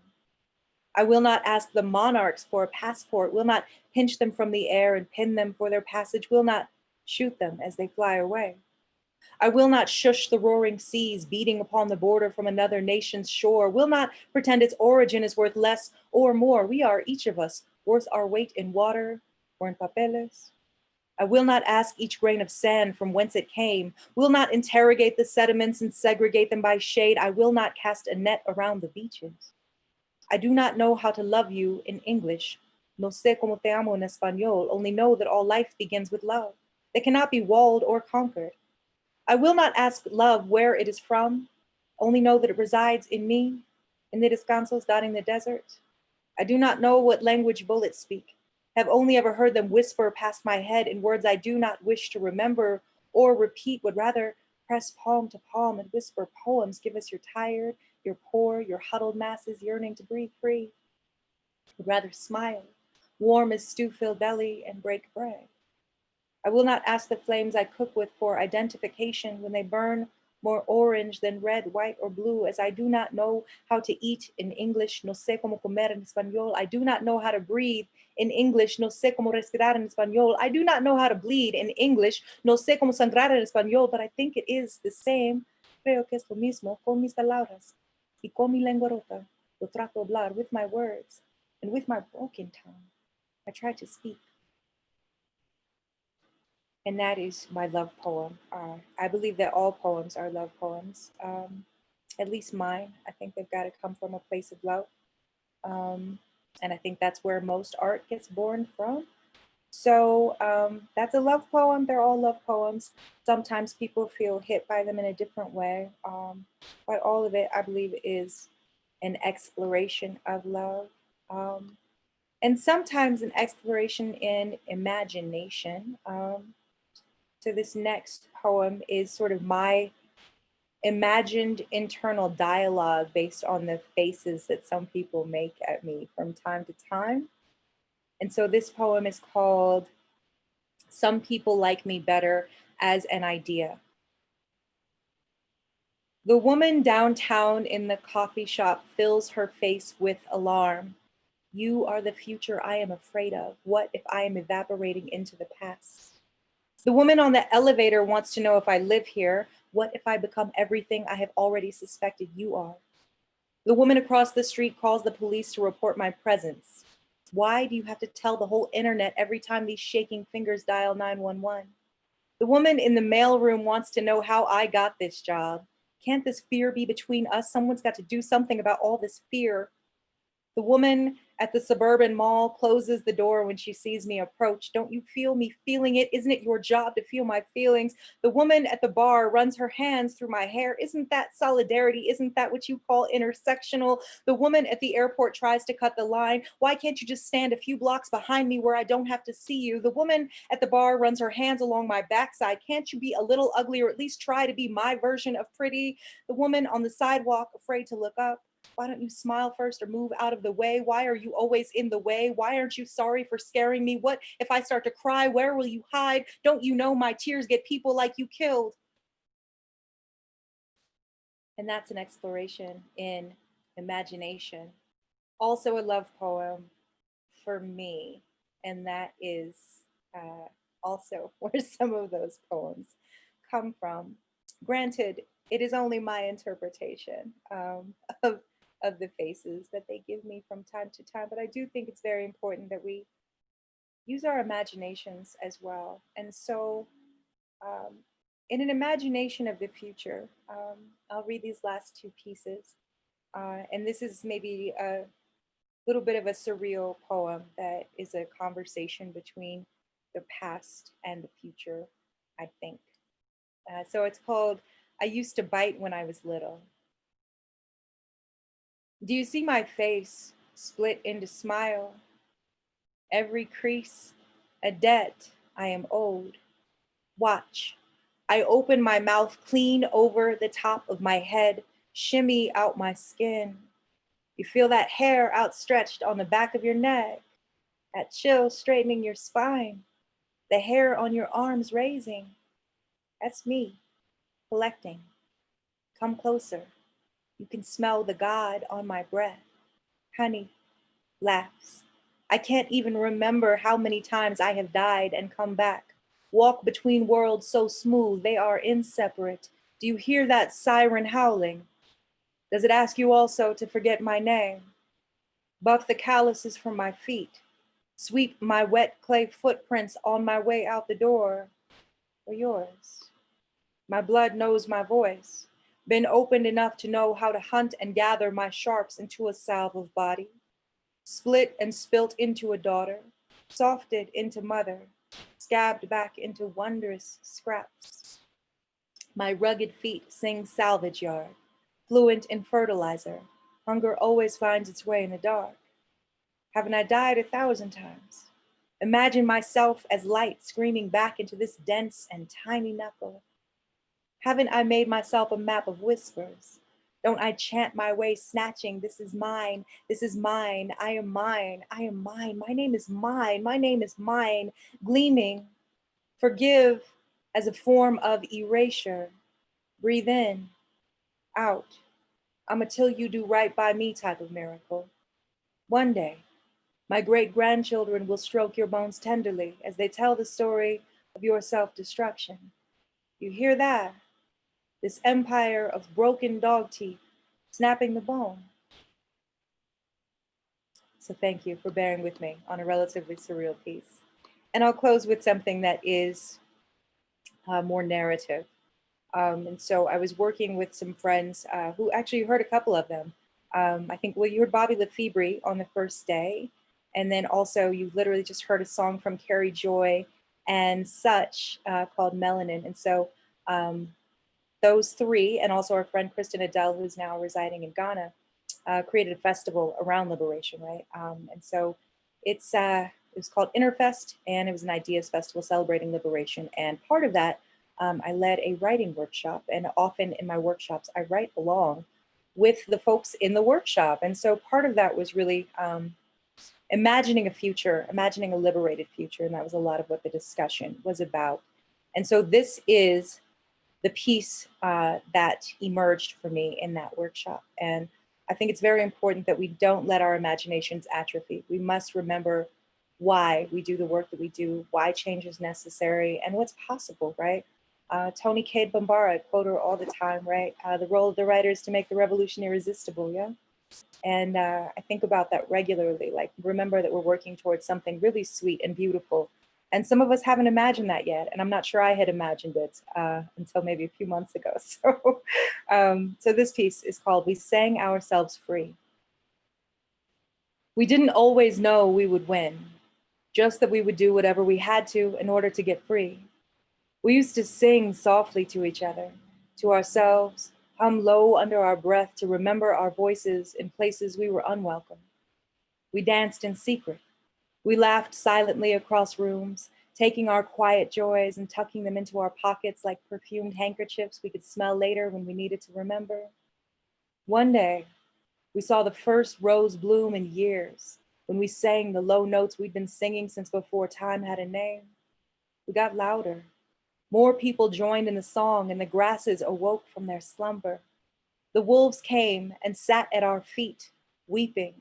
I will not ask the monarchs for a passport, will not pinch them from the air and pin them for their passage, will not shoot them as they fly away. I will not shush the roaring seas beating upon the border from another nation's shore, will not pretend its origin is worth less or more. We are each of us worth our weight in water or in papeles. I will not ask each grain of sand from whence it came, will not interrogate the sediments and segregate them by shade. I will not cast a net around the beaches. I do not know how to love you in English. No sé cómo te amo en español, only know that all life begins with love. They cannot be walled or conquered. I will not ask love where it is from, only know that it resides in me, in the descansos dotting the desert. I do not know what language bullets speak, have only ever heard them whisper past my head in words I do not wish to remember or repeat, would rather press palm to palm and whisper poems. Give us your tired, your poor, your huddled masses yearning to breathe free. Would rather smile, warm as stew-filled belly and break bread. I will not ask the flames I cook with for identification when they burn more orange than red, white, or blue, as I do not know how to eat in English. No sé cómo comer en español. I do not know how to breathe in English. No sé cómo respirar en español. I do not know how to bleed in English. No sé cómo sangrar en español, but I think it is the same. Creo que es lo mismo con mis palabras y con mi lengua rota. Lo trato hablar with my words and with my broken tongue. I try to speak. And that is my love poem. I believe that all poems are love poems, at least mine. I think they've got to come from a place of love. And I think that's where most art gets born from. So that's a love poem. They're all love poems. Sometimes people feel hit by them in a different way. But all of it, I believe, is an exploration of love. And sometimes an exploration in imagination. So this next poem is sort of my imagined internal dialogue based on the faces that some people make at me from time to time. And so this poem is called Some People Like Me Better as an Idea. The woman downtown in the coffee shop fills her face with alarm. You are the future I am afraid of. What if I am evaporating into the past? The woman on the elevator wants to know if I live here. What if I become everything I have already suspected you are? The woman across the street calls the police to report my presence. Why do you have to tell the whole internet every time these shaking fingers dial 911? The woman in the mailroom wants to know how I got this job. Can't this fear be between us? Someone's got to do something about all this fear. The woman at the suburban mall closes the door when she sees me approach. Don't you feel me feeling it? Isn't it your job to feel my feelings? The woman at the bar runs her hands through my hair. Isn't that solidarity? Isn't that what you call intersectional? The woman at the airport tries to cut the line. Why can't you just stand a few blocks behind me where I don't have to see you? The woman at the bar runs her hands along my backside. Can't you be a little ugly or at least try to be my version of pretty? The woman on the sidewalk afraid to look up. Why don't you smile first or move out of the way? Why are you always in the way? Why aren't you sorry for scaring me? What if I start to cry? Where will you hide? Don't you know my tears get people like you killed? And that's an exploration in imagination. Also a love poem for me. And that is also where some of those poems come from. Granted, it is only my interpretation of the faces that they give me from time to time, but I do think it's very important that we use our imaginations as well. And so in an imagination of the future, I'll read these last two pieces. And this is maybe a little bit of a surreal poem that is a conversation between the past and the future, I think. So it's called, I Used to Bite When I Was Little. Do you see my face split into smile? Every crease, a debt I am owed. Watch, I open my mouth clean over the top of my head, shimmy out my skin. You feel that hair outstretched on the back of your neck, that chill straightening your spine, the hair on your arms raising. That's me, collecting. Come closer. You can smell the God on my breath. Honey laughs. I can't even remember how many times I have died and come back. Walk between worlds so smooth, they are inseparate. Do you hear that siren howling? Does it ask you also to forget my name? Buff the calluses from my feet. Sweep my wet clay footprints on my way out the door. Or yours. My blood knows my voice. Been opened enough to know how to hunt and gather my sharps into a salve of body, split and spilt into a daughter, softed into mother, scabbed back into wondrous scraps. My rugged feet sing salvage yard, fluent in fertilizer. Hunger always finds its way in the dark. Haven't I died 1,000 times? Imagine myself as light screaming back into this dense and tiny knuckle. Haven't I made myself a map of whispers? Don't I chant my way snatching, this is mine, this is mine, I am mine, I am mine, my name is mine, my name is mine, gleaming. Forgive as a form of erasure. Breathe in, out. I'm a till you do right by me type of miracle. One day, my great-grandchildren will stroke your bones tenderly as they tell the story of your self-destruction. You hear that? This empire of broken dog teeth, snapping the bone. So thank you for bearing with me on a relatively surreal piece. And I'll close with something that is more narrative. And so I was working with some friends who actually heard a couple of them. I think, well, you heard Bobby Lefebvre on the first day. And then also you literally just heard a song from Carrie Joy and such called Melanin. And so those three, and also our friend Kristen Adele, who's now residing in Ghana, created a festival around liberation, right? And so it was called Interfest, and it was an ideas festival celebrating liberation. And part of that, I led a writing workshop, and often in my workshops, I write along with the folks in the workshop. And so part of that was really imagining a future, imagining a liberated future, and that was a lot of what the discussion was about. And so this is the piece that emerged for me in that workshop. And I think it's very important that we don't let our imaginations atrophy. We must remember why we do the work that we do, why change is necessary, and what's possible, right? Toni Cade Bambara, I quote her all the time, right? The role of the writer is to make the revolution irresistible, yeah? And I think about that regularly, like remember that we're working towards something really sweet and beautiful. And some of us haven't imagined that yet. And I'm not sure I had imagined it until maybe a few months ago. So, so this piece is called We Sang Ourselves Free. We didn't always know we would win, just that we would do whatever we had to in order to get free. We used to sing softly to each other, to ourselves, hum low under our breath to remember our voices in places we were unwelcome. We danced in secret. We laughed silently across rooms, taking our quiet joys and tucking them into our pockets like perfumed handkerchiefs we could smell later when we needed to remember. One day, we saw the first rose bloom in years when we sang the low notes we'd been singing since before time had a name. We got louder. More people joined in the song and the grasses awoke from their slumber. The wolves came and sat at our feet, weeping.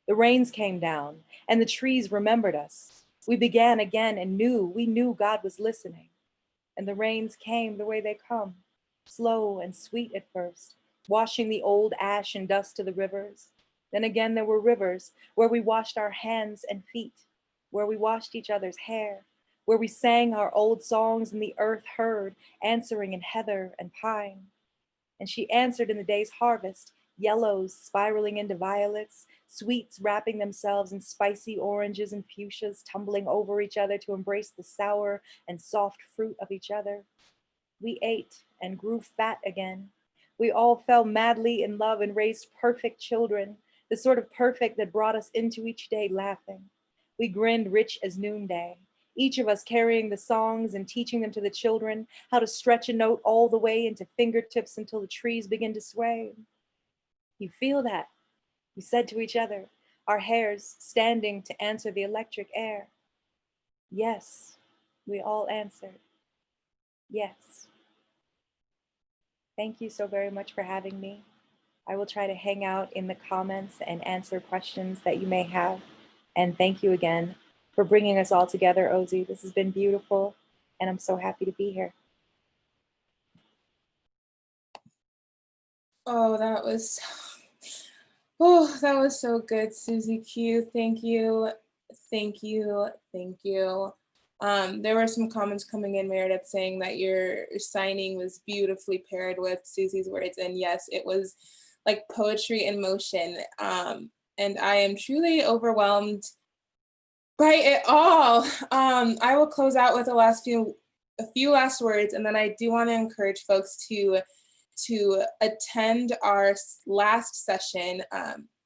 The rains came down and the trees remembered us. We began again and we knew God was listening. And the rains came the way they come, slow and sweet at first, washing the old ash and dust to the rivers. Then again, there were rivers where we washed our hands and feet, where we washed each other's hair, where we sang our old songs and the earth heard, answering in heather and pine. And she answered in the day's harvest, yellows spiraling into violets, sweets wrapping themselves in spicy oranges and fuchsias tumbling over each other to embrace the sour and soft fruit of each other. We ate and grew fat again. We all fell madly in love and raised perfect children, the sort of perfect that brought us into each day laughing. We grinned rich as noonday, each of us carrying the songs and teaching them to the children, how to stretch a note all the way into fingertips until the trees begin to sway. You feel that? We said to each other, our hairs standing to answer the electric air. Yes, we all answered. Yes. Thank you so very much for having me. I will try to hang out in the comments and answer questions that you may have. And thank you again for bringing us all together, Ozzy. This has been beautiful, and I'm so happy to be here. Oh, that was so good, Susie Q. Thank you, thank you, thank you. There were some comments coming in, Meredith, saying that your signing was beautifully paired with Susie's words, and yes, it was like poetry in motion. And I am truly overwhelmed by it all. I will close out with a few last words, and then I do want to encourage folks to attend our last session.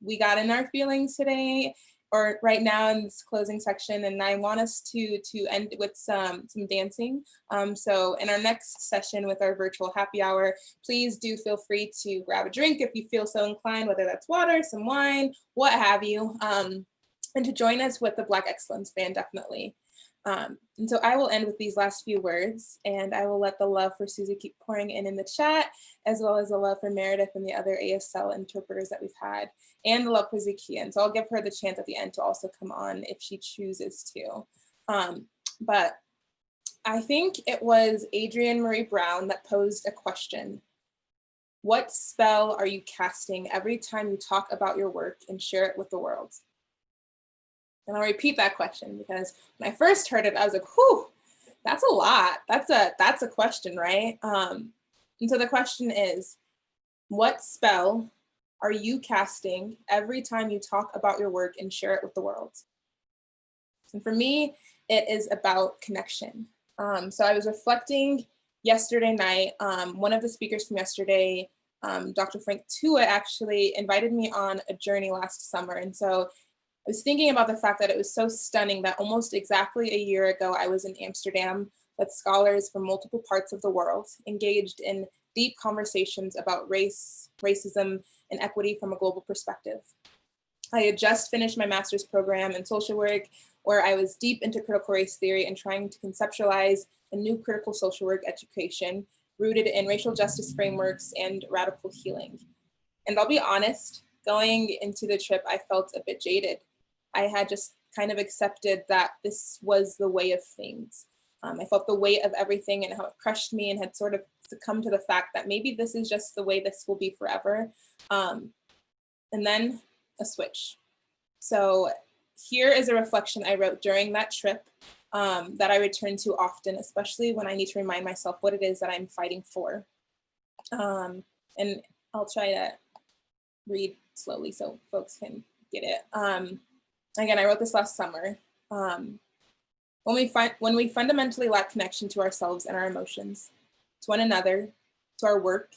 We got in our feelings today, or right now in this closing section, and I want us to end with some dancing. So in our next session with our virtual happy hour, please do feel free to grab a drink if you feel so inclined, whether that's water, some wine, what have you, and to join us with the Black Excellence Band, definitely. And so I will end with these last few words, and I will let the love for Susie keep pouring in the chat, as well as the love for Meredith and the other ASL interpreters that we've had, and the love for Zakiya. So I'll give her the chance at the end to also come on if she chooses to. But I think it was Adrienne Marie Brown that posed a question. What spell are you casting every time you talk about your work and share it with the world? And I'll repeat that question because when I first heard it, I was like, whew, that's a lot. That's a question, right? And so the question is, what spell are you casting every time you talk about your work and share it with the world? And for me, it is about connection. So I was reflecting yesterday night. One of the speakers from yesterday, Dr. Frank Tua, actually invited me on a journey last summer. And so I was thinking about the fact that it was so stunning that almost exactly a year ago, I was in Amsterdam with scholars from multiple parts of the world, engaged in deep conversations about race, racism, and equity from a global perspective. I had just finished my master's program in social work, where I was deep into critical race theory and trying to conceptualize a new critical social work education rooted in racial justice frameworks and radical healing. And I'll be honest, going into the trip, I felt a bit jaded. I had just kind of accepted that this was the way of things. I felt the weight of everything and how it crushed me, and had sort of succumbed to the fact that maybe this is just the way this will be forever. And then a switch. So here is a reflection I wrote during that trip that I return to often, especially when I need to remind myself what it is that I'm fighting for. And I'll try to read slowly so folks can get it. Again, I wrote this last summer. When we fundamentally lack connection to ourselves and our emotions, to one another, to our work,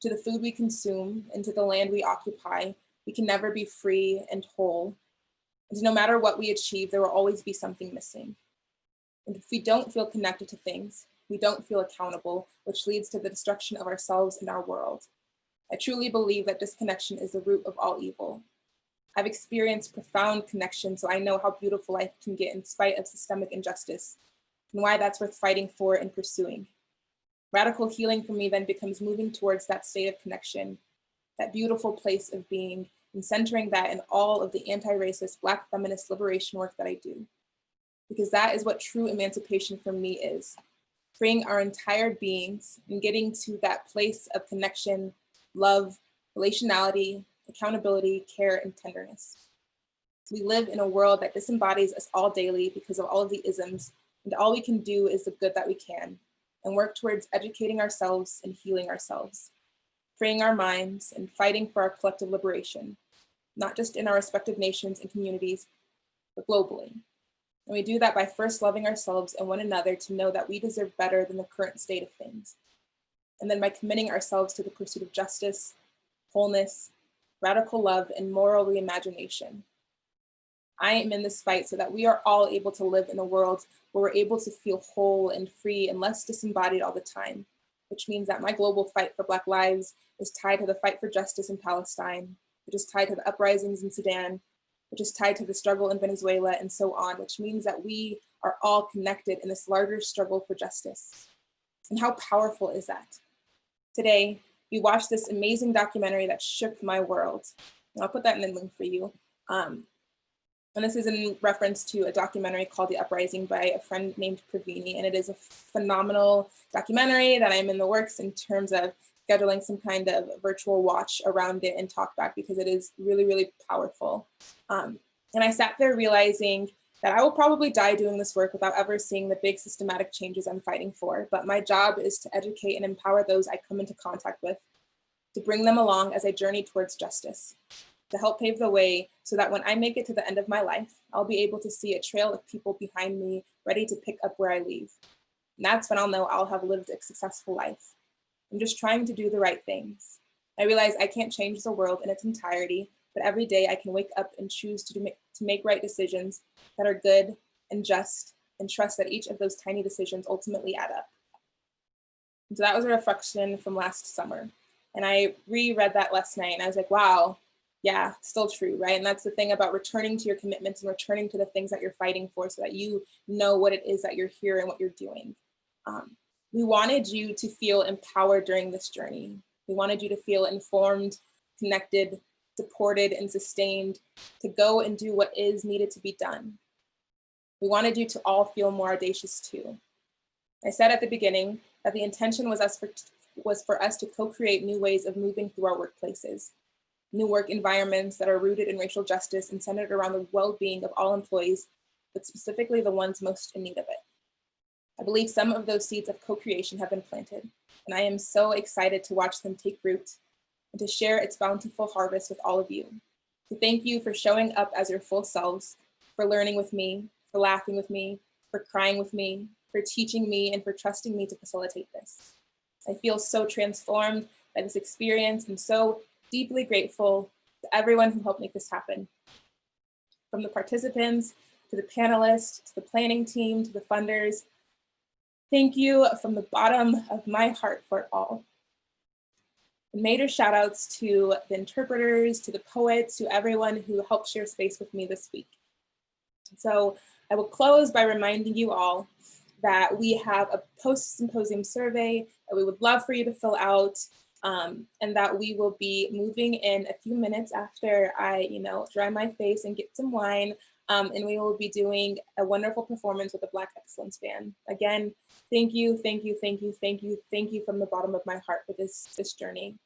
to the food we consume, and to the land we occupy, we can never be free and whole. And no matter what we achieve, there will always be something missing. And if we don't feel connected to things, we don't feel accountable, which leads to the destruction of ourselves and our world. I truly believe that disconnection is the root of all evil. I've experienced profound connection, so I know how beautiful life can get in spite of systemic injustice, and why that's worth fighting for and pursuing. Radical healing for me then becomes moving towards that state of connection, that beautiful place of being, and centering that in all of the anti-racist Black feminist liberation work that I do. Because that is what true emancipation for me is, freeing our entire beings and getting to that place of connection, love, relationality, accountability, care, and tenderness. We live in a world that disembodies us all daily because of all of the isms, and all we can do is the good that we can, and work towards educating ourselves and healing ourselves, freeing our minds and fighting for our collective liberation, not just in our respective nations and communities, but globally. And we do that by first loving ourselves and one another to know that we deserve better than the current state of things. And then by committing ourselves to the pursuit of justice, wholeness, radical love, and moral reimagination. I am in this fight so that we are all able to live in a world where we're able to feel whole and free and less disembodied all the time, which means that my global fight for Black lives is tied to the fight for justice in Palestine, which is tied to the uprisings in Sudan, which is tied to the struggle in Venezuela, and so on, which means that we are all connected in this larger struggle for justice. And how powerful is that? Today, we watched this amazing documentary that shook my world. And I'll put that in the link for you. And this is in reference to a documentary called The Uprising by a friend named Pravini. And it is a phenomenal documentary that I'm in the works in terms of scheduling some kind of virtual watch around it and talk back, because it is really, really powerful. And I sat there realizing that I will probably die doing this work without ever seeing the big systematic changes I'm fighting for. But my job is to educate and empower those I come into contact with, to bring them along as I journey towards justice, to help pave the way so that when I make it to the end of my life, I'll be able to see a trail of people behind me ready to pick up where I leave. And that's when I'll know I'll have lived a successful life. I'm just trying to do the right things. I realize I can't change the world in its entirety, but every day I can wake up and choose to make right decisions that are good and just, and trust that each of those tiny decisions ultimately add up. And so that was a reflection from last summer. And I reread that last night and I was like, wow, yeah, still true, right? And that's the thing about returning to your commitments and returning to the things that you're fighting for so that you know what it is that you're here and what you're doing. We wanted you to feel empowered during this journey. We wanted you to feel informed, connected, supported, and sustained to go and do what is needed to be done. We wanted you to all feel more audacious too. I said at the beginning that the intention was for us to co-create new ways of moving through our workplaces, new work environments that are rooted in racial justice and centered around the well-being of all employees, but specifically the ones most in need of it. I believe some of those seeds of co-creation have been planted, and I am so excited to watch them take root and to share its bountiful harvest with all of you. So thank you for showing up as your full selves, for learning with me, for laughing with me, for crying with me, for teaching me, and for trusting me to facilitate this. I feel so transformed by this experience and so deeply grateful to everyone who helped make this happen. From the participants, to the panelists, to the planning team, to the funders, thank you from the bottom of my heart for it all. And major shout outs to the interpreters, to the poets, to everyone who helped share space with me this week. So I will close by reminding you all that we have a post-symposium survey that we would love for you to fill out, and that we will be moving in a few minutes after I, dry my face and get some wine, and we will be doing a wonderful performance with the Black Excellence Band. Again, thank you, thank you, thank you, thank you, thank you from the bottom of my heart for this journey.